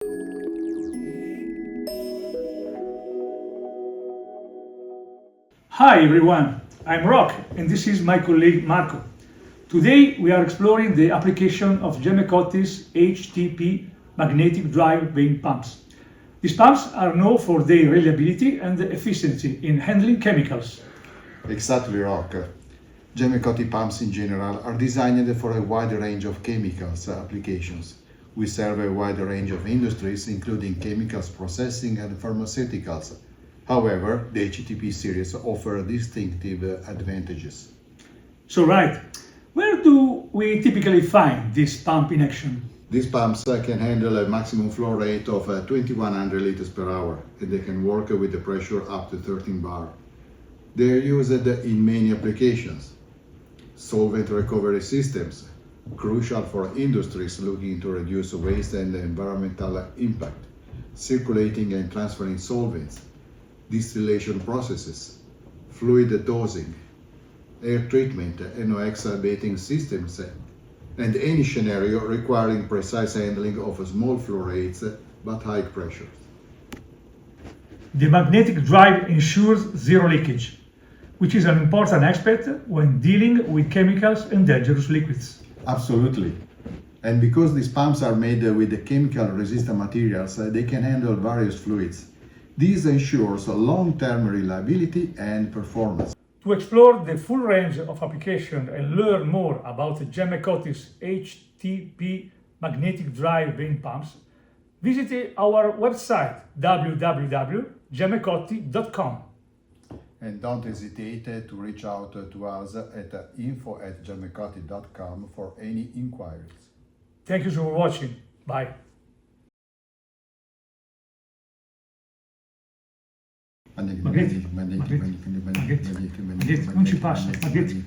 Hi everyone, I'm Rock and this is my colleague Marco. Today we are exploring the application of GemmeCotti's HTP magnetic drive vane pumps. These pumps are known for their reliability and efficiency in handling chemicals. Exactly, Rock. GemmeCotti pumps in general are designed for a wide range of chemicals applications. We serve a wide range of industries, including chemicals processing and pharmaceuticals. However, the HTP series offer distinctive advantages. So right, where do we typically find this pump in action? These pumps can handle a maximum flow rate of 2100 liters per hour, and they can work with a pressure up to 13 bar. They are used in many applications. Solvent recovery systems, crucial for industries looking to reduce waste and environmental impact, circulating and transferring solvents, distillation processes, fluid dosing, air treatment, NOx abating systems, and any scenario requiring precise handling of small flow rates but high pressures. The magnetic drive ensures zero leakage, which is an important aspect when dealing with chemicals and dangerous liquids. Absolutely. And because these pumps are made with chemical-resistant materials, they can handle various fluids. This ensures long-term reliability and performance. To explore the full range of application and learn more about GemmeCotti's HTP magnetic drive vane pumps, visit our website www.gemmecotti.com. And don't hesitate to reach out to us at info@gemmecotti.com for any inquiries. Thank you for watching. Bye. Magnetti, non ci passa, Magnetti.